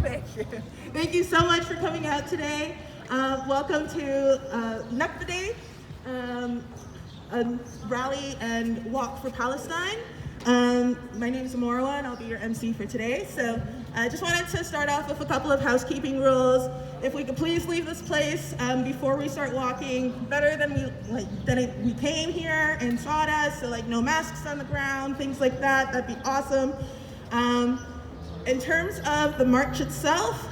Thank you. Thank you so much for coming out today. Welcome to Nakba Day, a rally and walk for Palestine. My name is Marwa and I'll be your MC for today. So I just wanted to start off with a couple of housekeeping rules. If we could please leave this place before we start walking, better than we came here and saw us. So no masks on the ground, things like that. That'd be awesome. In terms of the march itself,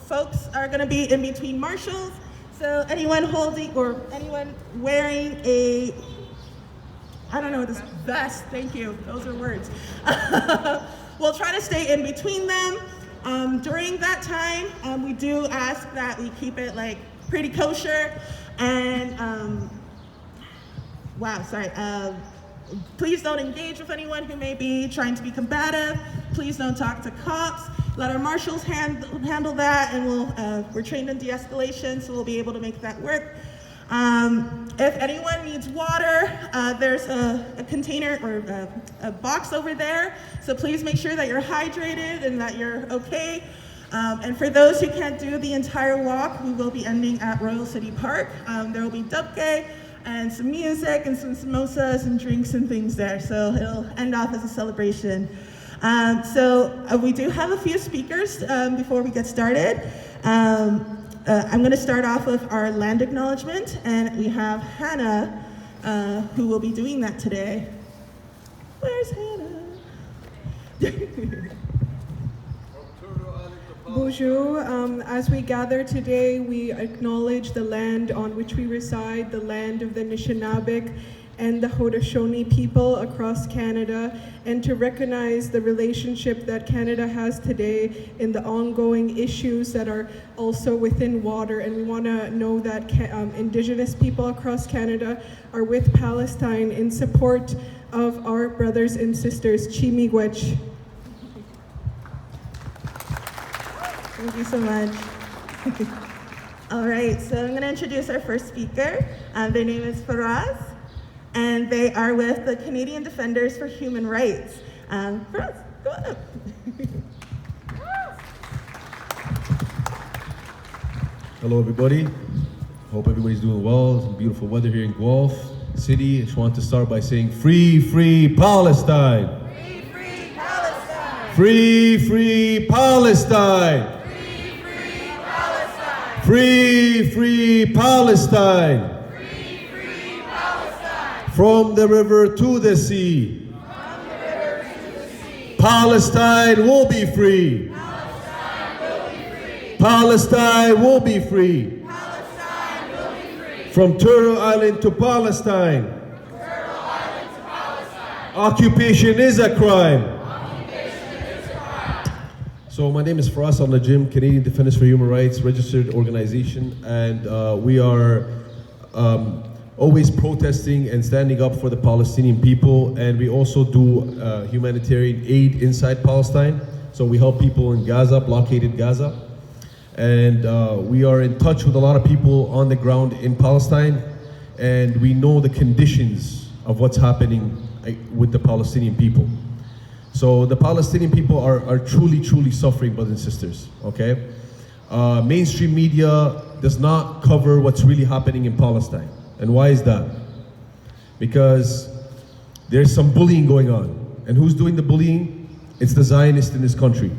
folks are going to be in between marshals. So anyone holding or anyone wearing a, I don't know, this vest, thank you, those are words. We'll try to stay in between them. During that time, we do ask that we keep it pretty kosher and, please don't engage with anyone who may be trying to be combative. Please don't talk to cops. Let our marshals handle that, and we're trained in de-escalation, so we'll be able to make that work. If anyone needs water, there's a container or a box over there, so please make sure that you're hydrated and that you're okay. And for those who can't do the entire walk, we will be ending at Royal City Park. There will be dubke and some music and some samosas and drinks and things there, so it'll end off as a celebration. We do have a few speakers before we get started. I'm going to start off with our land acknowledgement, and we have Hannah, who will be doing that today. Where's Hannah? Bonjour. As we gather today, we acknowledge the land on which we reside, the land of the Anishinaabe and the Haudenosaunee people across Canada, and to recognize the relationship that Canada has today in the ongoing issues that are also within water. And we want to know that Indigenous people across Canada are with Palestine in support of our brothers and sisters. Chimigwech. Thank you so much. All right, so I'm going to introduce our first speaker. Their name is Faraz, and they are with the Canadian Defenders for Human Rights. Faraz, go on up. Hello, everybody. Hope everybody's doing well. Some beautiful weather here in Guelph City. I just want to start by saying, free, free Palestine. Free, free Palestine. Free, free Palestine. Free, free Palestine. Free, free Palestine. From the river to the sea. From the river to the sea. Palestine will be free. Palestine will be free. Palestine will be free. Palestine will be free. From Turtle Island to Palestine. Turtle Island to Palestine. Occupation is a crime. So my name is Faraz Al-Najim, Canadian Defenders for Human Rights, registered organization, and we are always protesting and standing up for the Palestinian people, and we also do humanitarian aid inside Palestine. So we help people in Gaza, blockaded Gaza, and we are in touch with a lot of people on the ground in Palestine, and we know the conditions of what's happening with the Palestinian people. So the Palestinian people are truly, truly suffering, brothers and sisters, okay? Mainstream media does not cover what's really happening in Palestine. And why is that? Because there's some bullying going on. And who's doing the bullying? It's the Zionists in this country.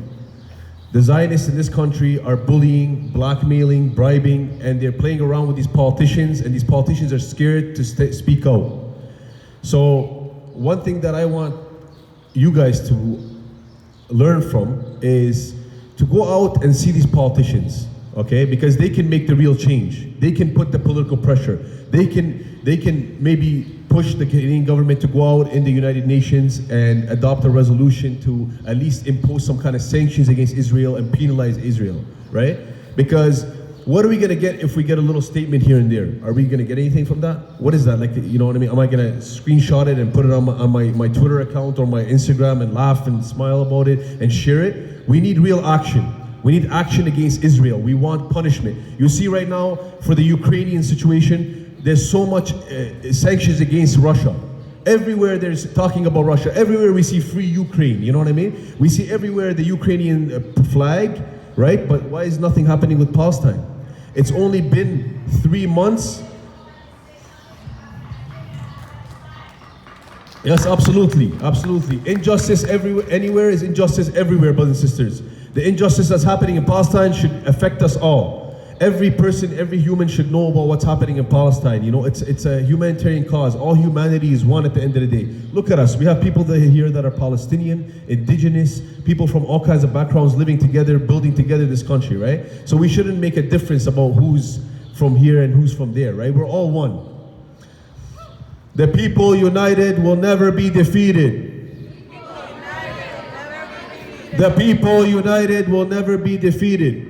The Zionists in this country are bullying, blackmailing, bribing, and they're playing around with these politicians, and these politicians are scared to speak out. So one thing that I want you guys to learn from is to go out and see these politicians, okay? Because they can make the real change. They can put the political pressure. They can maybe push the Canadian government to go out in the United Nations and adopt a resolution to at least impose some kind of sanctions against Israel and penalize Israel, right? Because what are we gonna get if we get a little statement here and there? Are we gonna get anything from that? What is that, you know what I mean? Am I gonna screenshot it and put it on my Twitter account or my Instagram and laugh and smile about it and share it? We need real action. We need action against Israel. We want punishment. You see right now, for the Ukrainian situation, there's so much sanctions against Russia. Everywhere there's talking about Russia. Everywhere we see free Ukraine, you know what I mean? We see everywhere the Ukrainian flag, right? But why is nothing happening with Palestine? It's only been 3 months. Yes, absolutely, absolutely. Injustice everywhere, anywhere is injustice everywhere, brothers and sisters. The injustice that's happening in Palestine should affect us all. Every person, every human should know about what's happening in Palestine. You know, it's a humanitarian cause. All humanity is one at the end of the day. Look at us. We have people here that are Palestinian, indigenous, people from all kinds of backgrounds living together, building together this country, right? So we shouldn't make a difference about who's from here and who's from there, right? We're all one. The people united will never be defeated. The people united will never be defeated.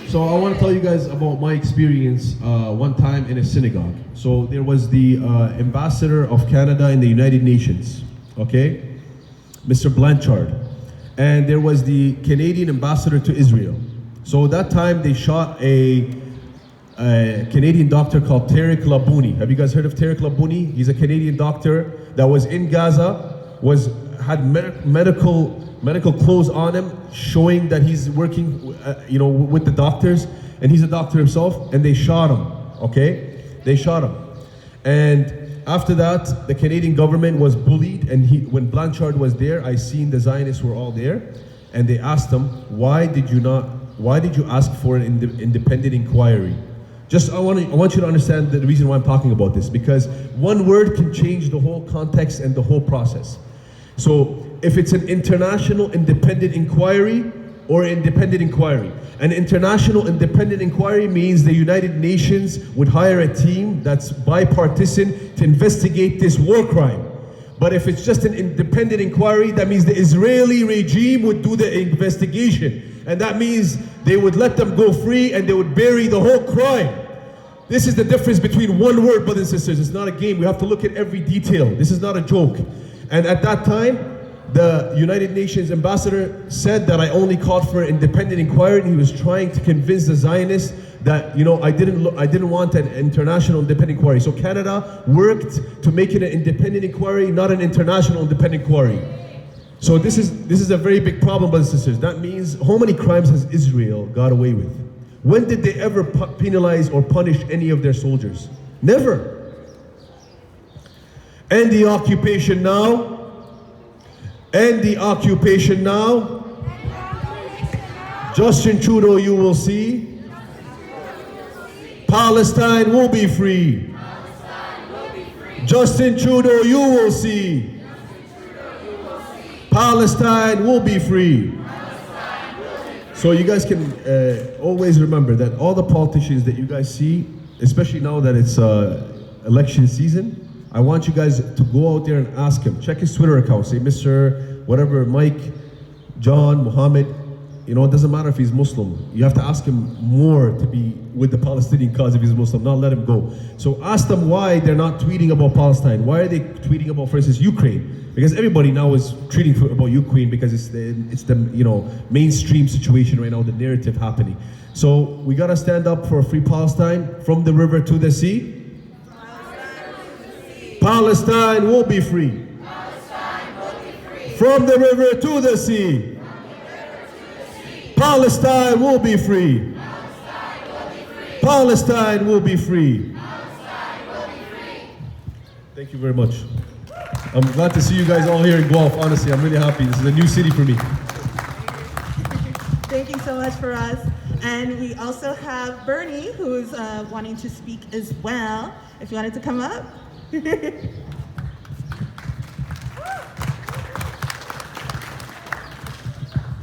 So I want to tell you guys about my experience one time in a synagogue. So there was the ambassador of Canada in the United Nations, okay? Mr. Blanchard. And there was the Canadian ambassador to Israel. So that time they shot a Canadian doctor called Tariq Labouni. Have you guys heard of Tariq Labouni? He's a Canadian doctor that was in Gaza, had medical clothes on him, showing that he's working, with the doctors, and he's a doctor himself. And they shot him. Okay, they shot him. And after that, the Canadian government was bullied. And when Blanchard was there, I seen the Zionists were all there, and they asked him, why did you ask for an independent inquiry? I want you to understand the reason why I'm talking about this, because one word can change the whole context and the whole process. So if it's an international independent inquiry or independent inquiry, an international independent inquiry means the United Nations would hire a team that's bipartisan to investigate this war crime. But if it's just an independent inquiry, that means the Israeli regime would do the investigation. And that means they would let them go free and they would bury the whole crime. This is the difference between one word, brothers and sisters. It's not a game. We have to look at every detail. This is not a joke. And at that time, the United Nations ambassador said that I only called for an independent inquiry, and he was trying to convince the Zionists that, I didn't want an international independent inquiry. So Canada worked to make it an independent inquiry, not an international independent inquiry. So this is a very big problem, brothers and sisters. That means, how many crimes has Israel got away with? When did they ever penalize or punish any of their soldiers? Never. End the occupation now. End the occupation now. Justin Trudeau, you will see. Palestine will be free. Justin Trudeau, you will see. Palestine will be free. So you guys can always remember that all the politicians that you guys see, especially now that it's election season, I want you guys to go out there and ask him. Check his Twitter account. Say, Mr. whatever, Mike, John, Mohammed. It doesn't matter if he's Muslim. You have to ask him more to be with the Palestinian cause if he's Muslim, not let him go. So ask them why they're not tweeting about Palestine. Why are they tweeting about, for instance, Ukraine? Because everybody now is tweeting about Ukraine because it's the mainstream situation right now, the narrative happening. So we gotta stand up for a free Palestine from the river to the sea. Palestine will be free. From the river to the sea. Palestine will be free. Palestine will be free. Thank you very much. I'm glad to see you guys all here in Guelph. Honestly, I'm really happy. This is a new city for me. Thank you so much for us. And we also have Bernie, who's wanting to speak as well. If you wanted to come up. We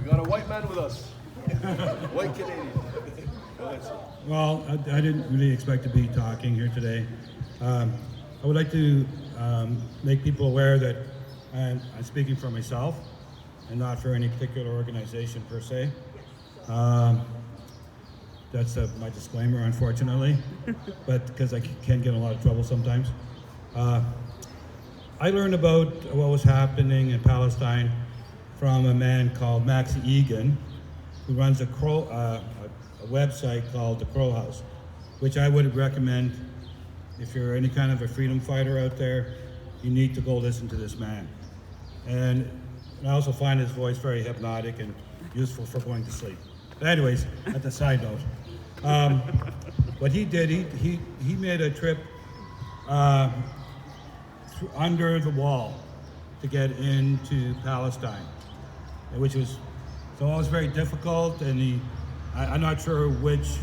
got a white man with us. White Canadian. Well, I didn't really expect to be talking here today. I would like to make people aware that I'm speaking for myself and not for any particular organization per se. That's my disclaimer, unfortunately, but because I can get in a lot of trouble sometimes. I learned about what was happening in Palestine from a man called Max Egan, who runs a website called The Crow House, which I would recommend if you're any kind of a freedom fighter out there, you need to go listen to this man. And I also find his voice very hypnotic and useful for going to sleep. But anyways, at the side note, what he did, he made a trip under the wall to get into Palestine, which was always very difficult. And I'm not sure which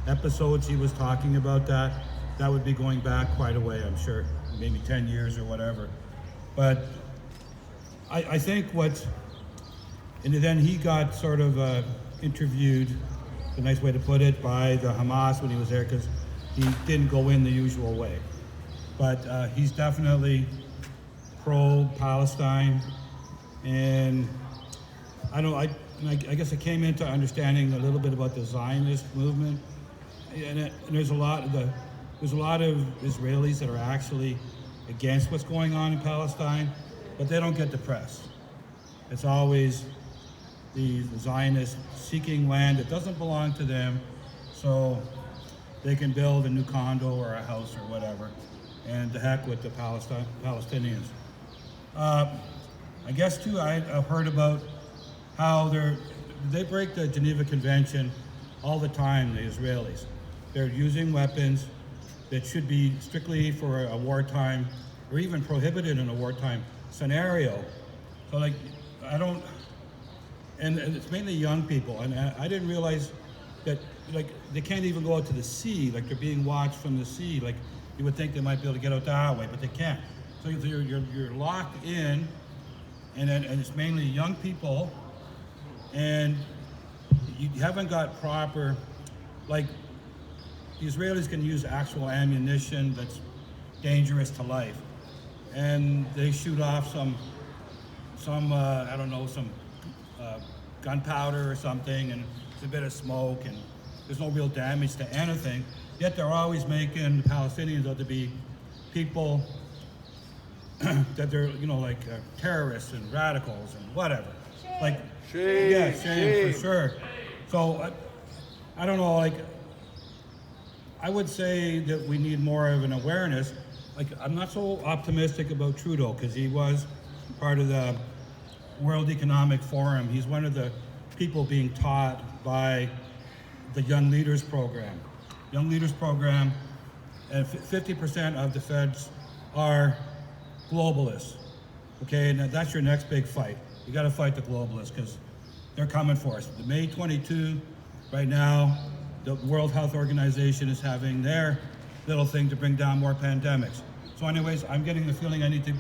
episodes he was talking about that. That would be going back quite a way, I'm sure, maybe 10 years or whatever. But I think and then he got sort of interviewed, a nice way to put it, by the Hamas when he was there, because he didn't go in the usual way. But he's definitely pro-Palestine, and I guess I came into understanding a little bit about the Zionist movement, and there's a lot of Israelis that are actually against what's going on in Palestine, but they don't get the press. It's always the Zionists seeking land that doesn't belong to them, so they can build a new condo or a house or whatever, and the heck with the Palestinians. I guess too, I've heard about how they break the Geneva Convention all the time, the Israelis. They're using weapons that should be strictly for a wartime, or even prohibited in a wartime scenario. So and it's mainly young people, and I didn't realize that they can't even go out to the sea, they're being watched from the sea. You would think they might be able to get out that way, but they can't. So you're locked in, and it's mainly young people, and you haven't got proper, the Israelis can use actual ammunition that's dangerous to life, and they shoot off some gunpowder or something, and it's a bit of smoke, and there's no real damage to anything. Yet they're always making the Palestinians out to be people that they're terrorists and radicals and whatever. Shame. Yeah, shame for sure. So I don't know. I would say that we need more of an awareness. I'm not so optimistic about Trudeau, because he was part of the World Economic Forum. He's one of the people being taught by the Young Leaders Program. Young Leaders Program, and 50% of the feds are globalists. Okay, and that's your next big fight. You got to fight the globalists, because they're coming for us. The May 22, right now, the World Health Organization is having their little thing to bring down more pandemics. So anyways, I'm getting the feeling I need to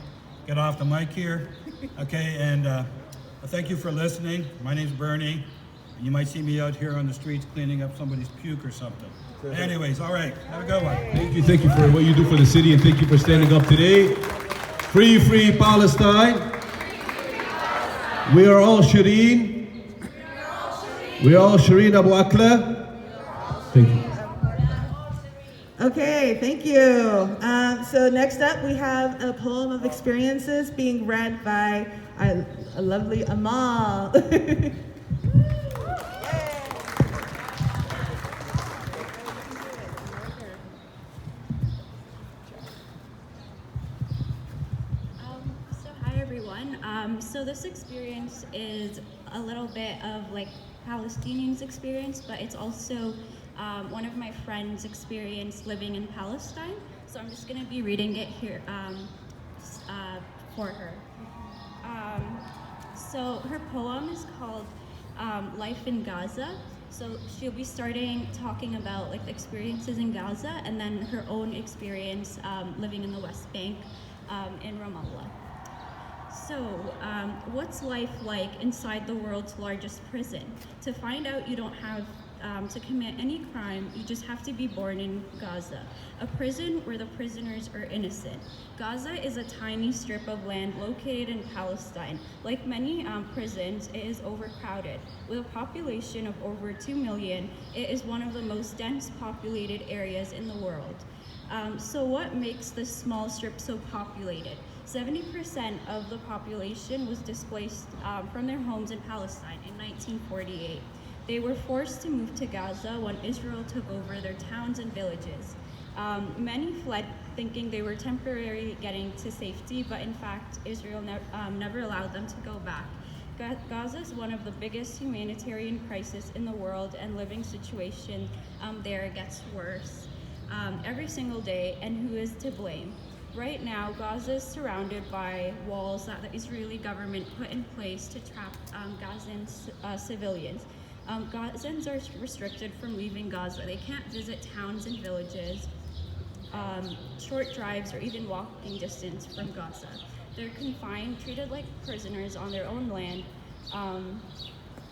get off the mic here. Okay, and thank you for listening. My name's Bernie. And you might see me out here on the streets cleaning up somebody's puke or something. Anyways, all right, have a good one. Thank you for what you do for the city, and thank you for standing up today. Free Palestine. We are all Shireen. We are all Shireen Abu Akla. Thank you. Okay, thank you. So next up, we have a poem of experiences being read by a lovely Amal. Hi everyone. So this experience is a little bit of Palestinians' experience, but it's also one of my friends' experience living in Palestine. So I'm just going to be reading it here for her. So her poem is called Life in Gaza. So she'll be talking about the experiences in Gaza, and then her own experience living in the West Bank in Ramallah. So, what's life like inside the world's largest prison? To find out you don't have to commit any crime, you just have to be born in Gaza, a prison where the prisoners are innocent. Gaza is a tiny strip of land located in Palestine. Like many prisons, it is overcrowded. With a population of over 2 million, it is one of the most dense populated areas in the world. So what makes this small strip so populated? 70% of the population was displaced from their homes in Palestine in 1948. They were forced to move to Gaza when Israel took over their towns and villages. Many fled thinking they were temporarily getting to safety, but in fact, Israel never allowed them to go back. Gaza is one of the biggest humanitarian crises in the world, and living situation there gets worse every single day, and who is to blame? Right now, Gaza is surrounded by walls that the Israeli government put in place to trap Gazan civilians. Gazans are restricted from leaving Gaza. They can't visit towns and villages, short drives, or even walking distance from Gaza. They're confined, treated like prisoners on their own land.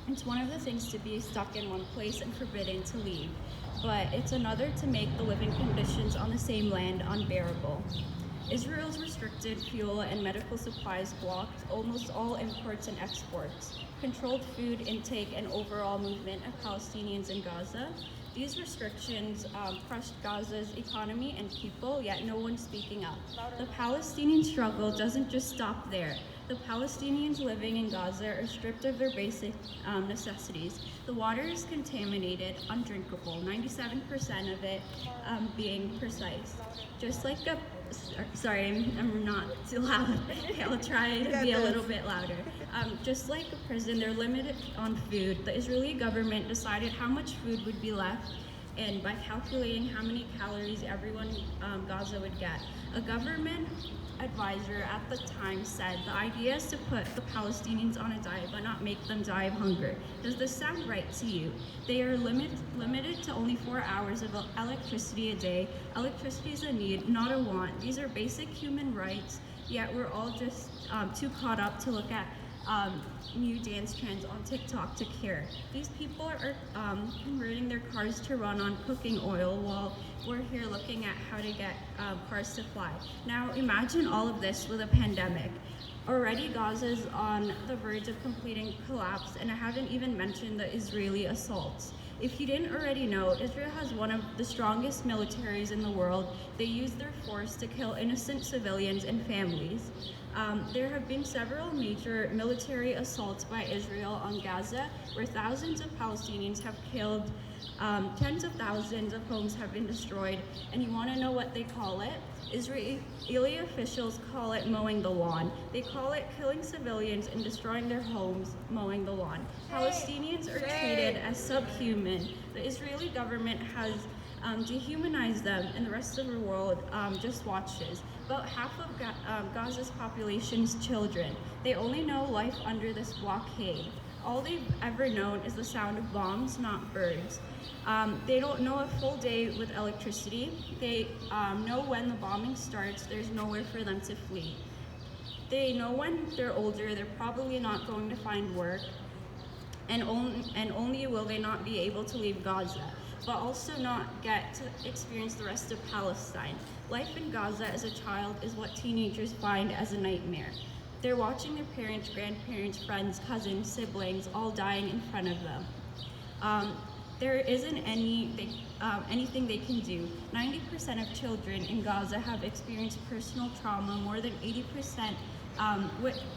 It's one of the things to be stuck in one place and forbidden to leave, but it's another to make the living conditions on the same land unbearable. Israel's restricted fuel and medical supplies blocked almost all imports and exports, controlled food intake and overall movement of Palestinians in Gaza. These restrictions crushed Gaza's economy and people, yet no one's speaking up. The Palestinian struggle doesn't just stop there. The Palestinians living in Gaza are stripped of their basic necessities. The water is contaminated, undrinkable, 97% of it being precise. Just like a, sorry, I'm not too loud. I'll try to be a little bit louder. Just like a prison, they're limited on food. The Israeli government decided how much food would be left, and by calculating how many calories everyone Gaza would get. A government advisor at the time said the idea is to put the Palestinians on a diet but not make them die of hunger. Does this sound right to you? They are limited to only 4 hours of electricity a day. Electricity is a need, not a want. These are basic human rights, yet we're all just too caught up to look at new dance trends on TikTok to care. These people are converting their cars to run on cooking oil while we're here looking at how to get cars to fly. Now imagine all of this with a pandemic. Already Gaza is on the verge of completing collapse, and I haven't even mentioned the Israeli assaults. If you didn't already know, Israel has one of the strongest militaries in the world. They use their force to kill innocent civilians and families. There have been several major military assaults by Israel on Gaza, where thousands of Palestinians have killed, tens of thousands of homes have been destroyed, and you want to know what they call it? Israeli officials call it mowing the lawn. They call it killing civilians and destroying their homes, mowing the lawn. Palestinians are treated as subhuman. The Israeli government has dehumanized them, and the rest of the world just watches. About half of Gaza's population is children. They only know life under this blockade. All they've ever known is the sound of bombs, not birds. They don't know a full day with electricity. They know when the bombing starts, there's nowhere for them to flee. They know when they're older, they're probably not going to find work, and only will they not be able to leave Gaza, but also not get to experience the rest of Palestine. Life in Gaza as a child is what teenagers find as a nightmare. They're watching their parents, grandparents, friends, cousins, siblings all dying in front of them. There isn't anything they can do. 90% of children in Gaza have experienced personal trauma. More than 80%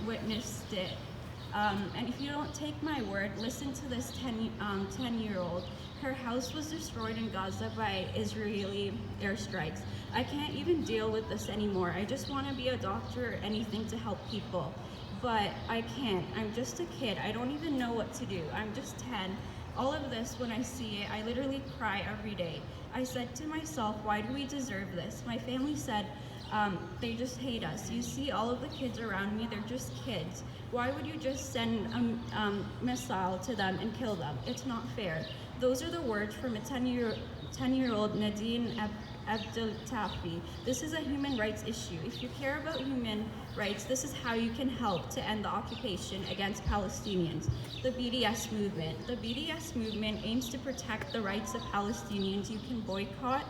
witnessed it. And if you don't take my word, listen to this 10-year-old. Her house was destroyed in Gaza by Israeli airstrikes. I can't even deal with this anymore. I just want to be a doctor or anything to help people. But I can't. I'm just a kid. I don't even know what to do. I'm just 10. All of this, when I see it, I literally cry every day. I said to myself, why do we deserve this? My family said, they just hate us. You see all of the kids around me, they're just kids. Why would you just send a missile to them and kill them? It's not fair. Those are the words from a 10-year-old Nadine Abdeltafi. This is a human rights issue. If you care about human rights, this is how you can help to end the occupation against Palestinians. The BDS movement. The BDS movement aims to protect the rights of Palestinians. You can boycott.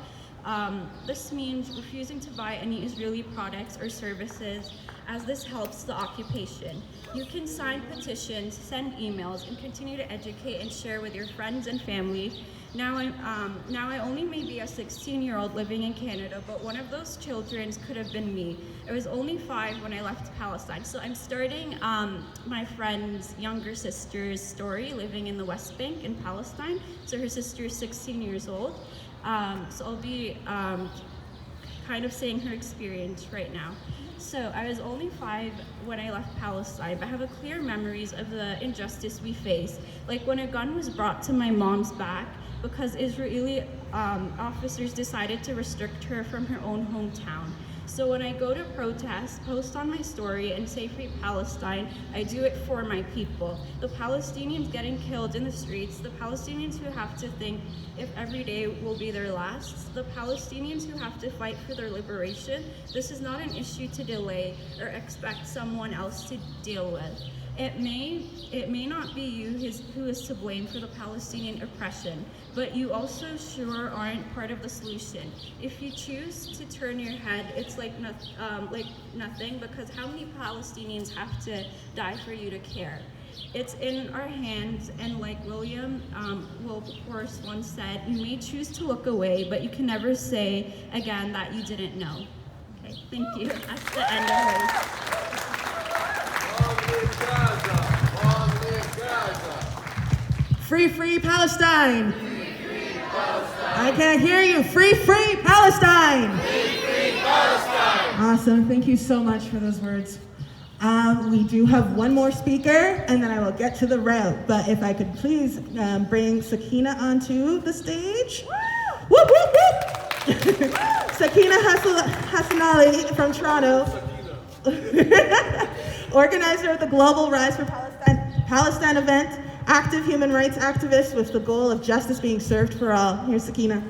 This means refusing to buy any Israeli products or services, as this helps the occupation. You can sign petitions, send emails, and continue to educate and share with your friends and family. Now I only may be a 16-year-old living in Canada, but one of those children could have been me. I was only 5 when I left Palestine, so I'm starting my friend's younger sister's story, living in the West Bank in Palestine. So her sister is 16 years old. So I'll be kind of saying her experience right now. So I was only 5 when I left Palestine, but I have a clear memories of the injustice we face. Like when a gun was brought to my mom's back because Israeli officers decided to restrict her from her own hometown. So when I go to protest, post on my story and say Free Palestine, I do it for my people. The Palestinians getting killed in the streets, the Palestinians who have to think if every day will be their last, the Palestinians who have to fight for their liberation. This is not an issue to delay or expect someone else to deal with. It may not be you who is to blame for the Palestinian oppression, but you also sure aren't part of the solution. If you choose to turn your head, it's like nothing, because how many Palestinians have to die for you to care? It's in our hands, and like William Wilberforce once said, you may choose to look away, but you can never say again that you didn't know. Okay, thank you. That's the end of hers. Free, free Palestine. I can't hear you. Free, free Palestine. Free Palestine. Awesome. Thank you so much for those words. We do have one more speaker, and then I will get to the route. But if I could please bring Sakina onto the stage. Whoop, whoop, whoop. Sakina Hassanali from Toronto, organizer of the Global Rise for Palestine event, active human rights activist with the goal of justice being served for all. Here's Sakina.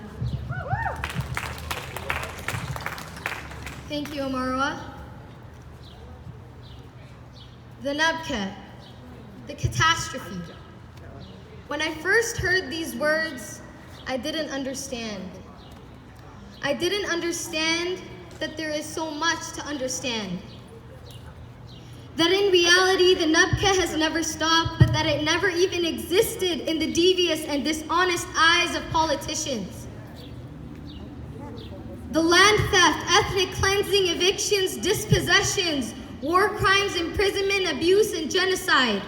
Thank you, Amarwa. The Nabka, the catastrophe. When I first heard these words, I didn't understand. I didn't understand that there is so much to understand. That in reality, the Nabka has never stopped, but that it never even existed in the devious and dishonest eyes of politicians. The land theft, ethnic cleansing, evictions, dispossessions, war crimes, imprisonment, abuse, and genocide.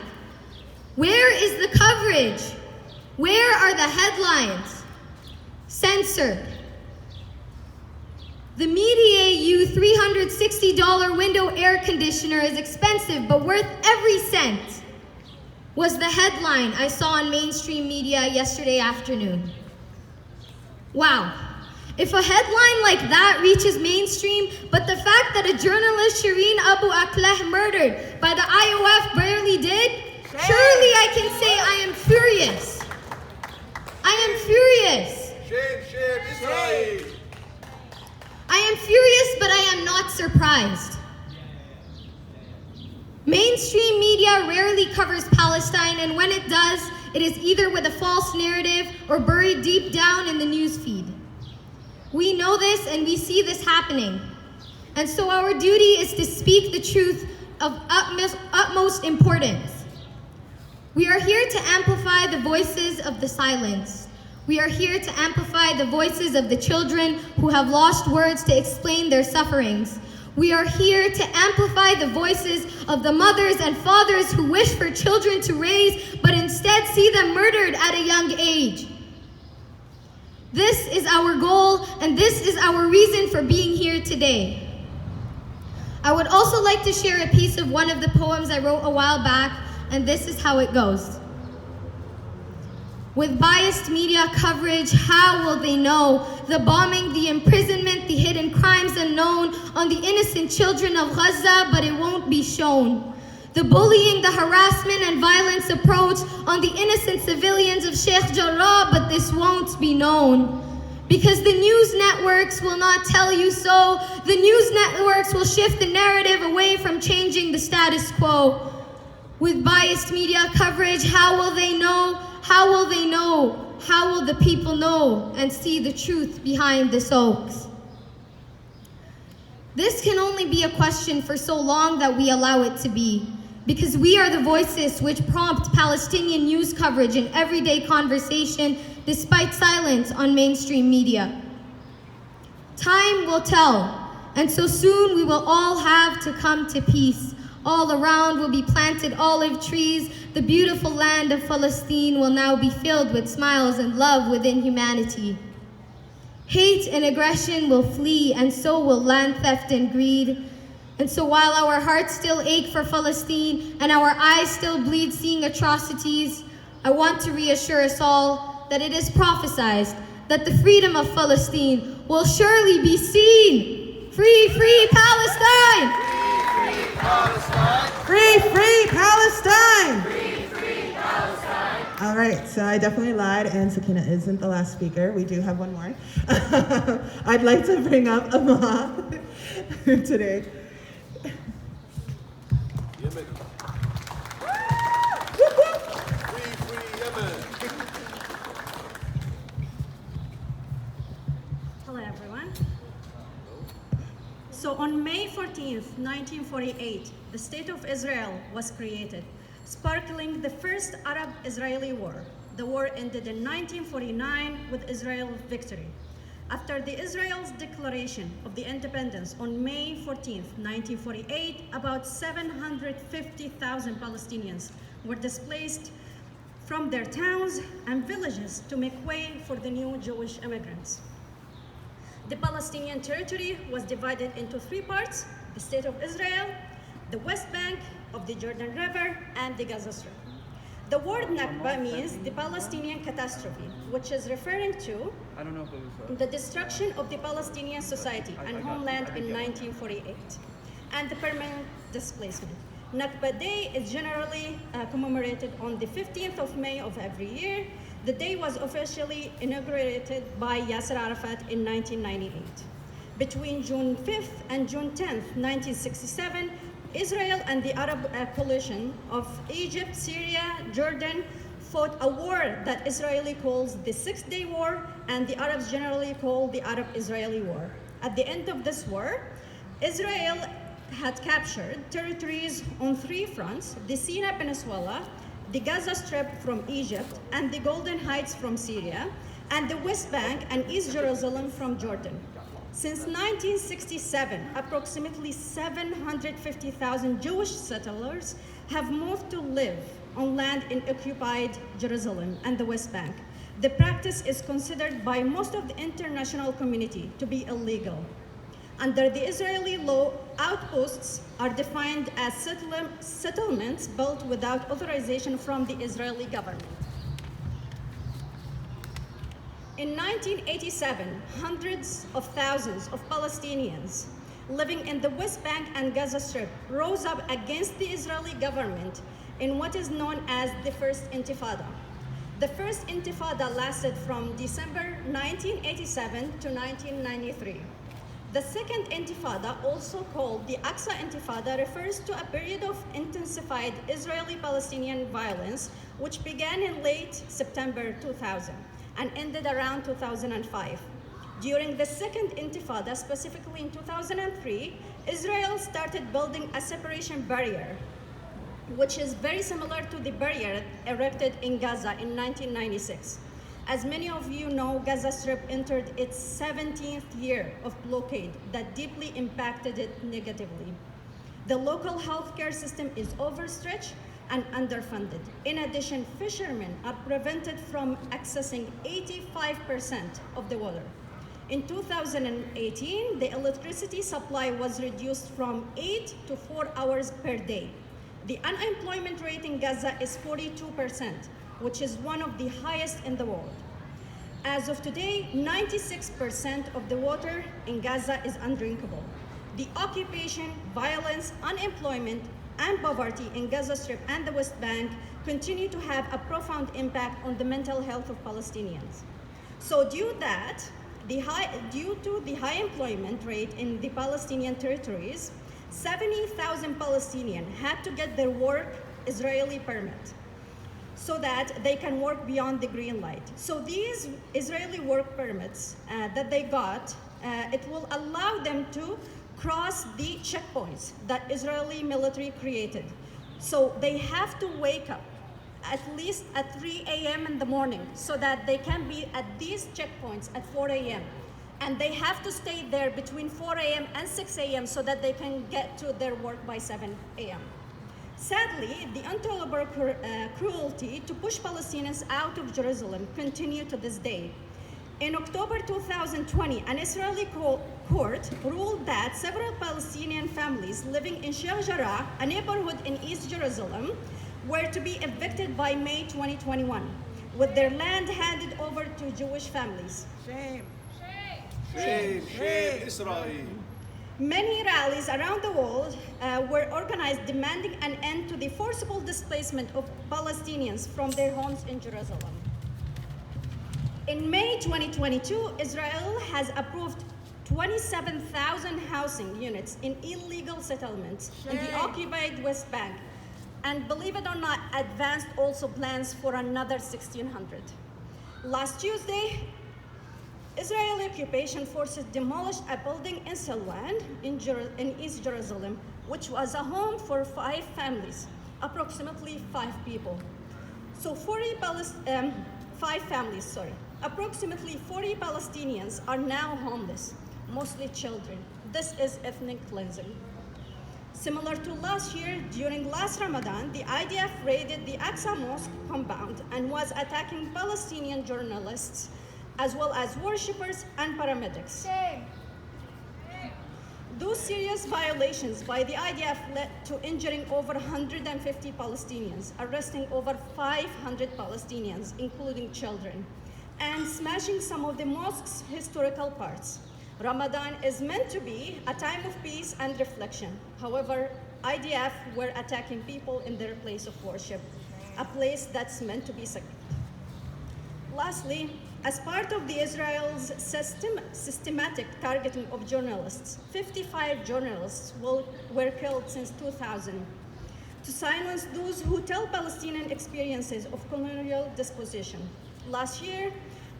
Where is the coverage? Where are the headlines? Censored. The Media $360 window air conditioner is expensive but worth every cent, was the headline I saw on mainstream media yesterday afternoon. Wow. If a headline like that reaches mainstream, but the fact that a journalist, Shireen Abu Akleh, murdered by the IOF barely did, surely I can say I am furious. I am furious. Shame, Israel. I am furious, but I am not surprised. Mainstream media rarely covers Palestine, and when it does, it is either with a false narrative or buried deep down in the newsfeed. We know this and we see this happening. And so our duty is to speak the truth of utmost importance. We are here to amplify the voices of the silenced. We are here to amplify the voices of the children who have lost words to explain their sufferings. We are here to amplify the voices of the mothers and fathers who wish for children to raise, but instead see them murdered at a young age. This is our goal, and this is our reason for being here today. I would also like to share a piece of one of the poems I wrote a while back, and this is how it goes. With biased media coverage, how will they know the bombing, the imprisonment, the hidden crimes unknown on the innocent children of Gaza, but it won't be shown? The bullying, the harassment and violence approach on the innocent civilians of Sheikh Jarrah, but this won't be known. Because the news networks will not tell you so. The news networks will shift the narrative away from changing the status quo. With biased media coverage, how will they know? How will they know? How will the people know and see the truth behind this hoax? This can only be a question for so long that we allow it to be, because we are the voices which prompt Palestinian news coverage in everyday conversation despite silence on mainstream media. Time will tell, and so soon we will all have to come to peace. All around will be planted olive trees. The beautiful land of Palestine will now be filled with smiles and love within humanity. Hate and aggression will flee, and so will land theft and greed. And so while our hearts still ache for Palestine and our eyes still bleed seeing atrocities, I want to reassure us all that it is prophesied that the freedom of Palestine will surely be seen. Free, free Palestine! Free Palestine! Free, free Palestine! Free Palestine! All right, so I definitely lied, and Sakina isn't the last speaker. We do have one more. I'd like to bring up Ama today. Yemen. Free Yemen. Hello, everyone. So on May 14th, 1948, the State of Israel was created, sparkling the first Arab-Israeli war. The war ended in 1949 with Israel's victory. After the Israel's declaration of the independence on May 14th, 1948, about 750,000 Palestinians were displaced from their towns and villages to make way for the new Jewish immigrants. The Palestinian territory was divided into three parts: the State of Israel, the West Bank of the Jordan River, and the Gaza Strip. The word Nakba means the Palestinian catastrophe, which is referring to the destruction of the Palestinian society and homeland in 1948, and the permanent displacement. Nakba Day is generally commemorated on the 15th of May of every year. The day was officially inaugurated by Yasser Arafat in 1998. Between June 5th and June 10th, 1967, Israel and the Arab coalition of Egypt, Syria, Jordan fought a war that Israeli calls the Six-Day War, and the Arabs generally call the Arab-Israeli War. At the end of this war, Israel had captured territories on three fronts: the Sinai Peninsula, the Gaza Strip from Egypt, and the Golden Heights from Syria, and the West Bank and East Jerusalem from Jordan. Since 1967, approximately 750,000 Jewish settlers have moved to live on land in occupied Jerusalem and the West Bank. The practice is considered by most of the international community to be illegal. Under the Israeli law, outposts are defined as settlements built without authorization from the Israeli government. In 1987, hundreds of thousands of Palestinians living in the West Bank and Gaza Strip rose up against the Israeli government in what is known as the First Intifada. The First Intifada lasted from December 1987 to 1993. The Second Intifada, also called the Aqsa Intifada, refers to a period of intensified Israeli-Palestinian violence which began in late September 2000 and ended around 2005. During the Second Intifada, specifically in 2003, Israel started building a separation barrier, which is very similar to the barrier erected in Gaza in 1996. As many of you know, Gaza Strip entered its 17th year of blockade that deeply impacted it negatively. The local healthcare system is overstretched and underfunded. In addition, fishermen are prevented from accessing 85% of the water. In 2018, the electricity supply was reduced from 8 to 4 hours per day. The unemployment rate in Gaza is 42%, which is one of the highest in the world. As of today, 96% of the water in Gaza is undrinkable. The occupation, violence, unemployment, and poverty in Gaza Strip and the West Bank continue to have a profound impact on the mental health of Palestinians. So due to the high employment rate in the Palestinian territories, 70,000 Palestinians had to get their work Israeli permit so that they can work beyond the green light. So these Israeli work permits that they got, it will allow them to cross the checkpoints that Israeli military created. So they have to wake up at least at 3 a.m. in the morning so that they can be at these checkpoints at 4 a.m. And they have to stay there between 4 a.m. and 6 a.m. so that they can get to their work by 7 a.m. Sadly, the intolerable cruelty to push Palestinians out of Jerusalem continue to this day. In October 2020, an Israeli court ruled that several Palestinian families living in Sheikh Jarrah, a neighborhood in East Jerusalem, were to be evicted by May 2021, with their land handed over to Jewish families. Shame. Shame, shame, Israel. Many rallies around the world were organized demanding an end to the forcible displacement of Palestinians from their homes in Jerusalem. In May 2022, Israel has approved 27,000 housing units in illegal settlements in the occupied West Bank. And believe it or not, advanced also plans for another 1,600. Last Tuesday, Israeli occupation forces demolished a building in Silwan in East Jerusalem, which was a home for 5 families, approximately 5 people. So 5 families, sorry. Approximately 40 Palestinians are now homeless, mostly children. This is ethnic cleansing. Similar to last year, during last Ramadan, the IDF raided the Aqsa Mosque compound and was attacking Palestinian journalists, as well as worshippers and paramedics. Those serious violations by the IDF led to injuring over 150 Palestinians, arresting over 500 Palestinians, including children, and smashing some of the mosque's historical parts. Ramadan is meant to be a time of peace and reflection. However, IDF were attacking people in their place of worship, a place that's meant to be sacred. Lastly, as part of the Israel's systematic targeting of journalists, 55 journalists were killed since 2000 to silence those who tell Palestinian experiences of colonial dispossession. Last year,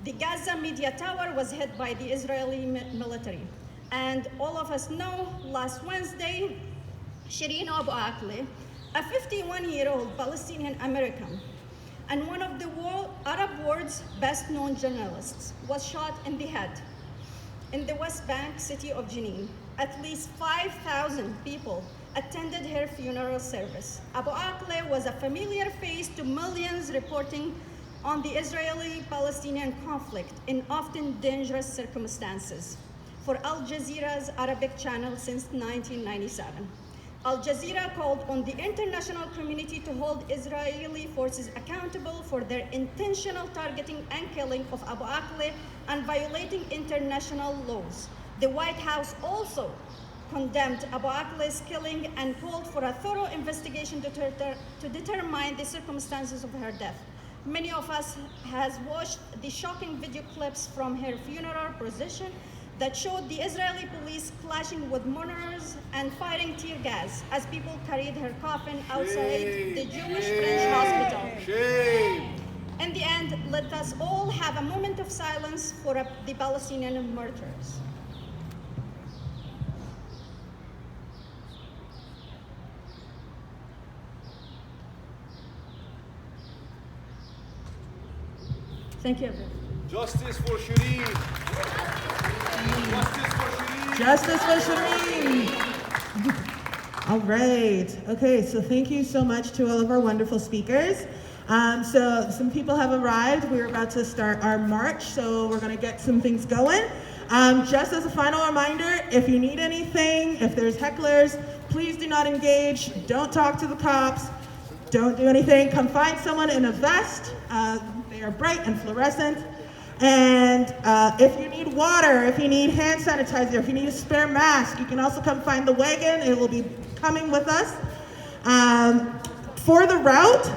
the Gaza media tower was hit by the Israeli military. And all of us know, last Wednesday, Shireen Abu Akleh, a 51-year-old Palestinian American and one of the Arab world's best-known journalists, was shot in the head in the West Bank city of Jenin. At least 5,000 people attended her funeral service. Abu Akleh was a familiar face to millions reporting on the Israeli-Palestinian conflict in often dangerous circumstances for Al Jazeera's Arabic channel since 1997. Al Jazeera called on the international community to hold Israeli forces accountable for their intentional targeting and killing of Abu Akleh and violating international laws. The White House also condemned Abu Akleh's killing and called for a thorough investigation to determine the circumstances of her death. Many of us has watched the shocking video clips from her funeral procession that showed the Israeli police clashing with mourners and firing tear gas as people carried her coffin outside the Jewish French hospital. Shame. In the end, let us all have a moment of silence for the Palestinian martyrs. Thank you, everyone. Justice for Shireen. Justice for Shireen. Justice for Shireen. All right. Okay, so thank you so much to all of our wonderful speakers. So some people have arrived. We're about to start our march, so we're going to get some things going. Just as a final reminder, if you need anything, if there's hecklers, please do not engage. Don't talk to the cops. Don't do anything. Come find someone in a vest. They are bright and fluorescent. And if you need water, if you need hand sanitizer, if you need a spare mask, you can also come find the wagon. It will be coming with us. For the route,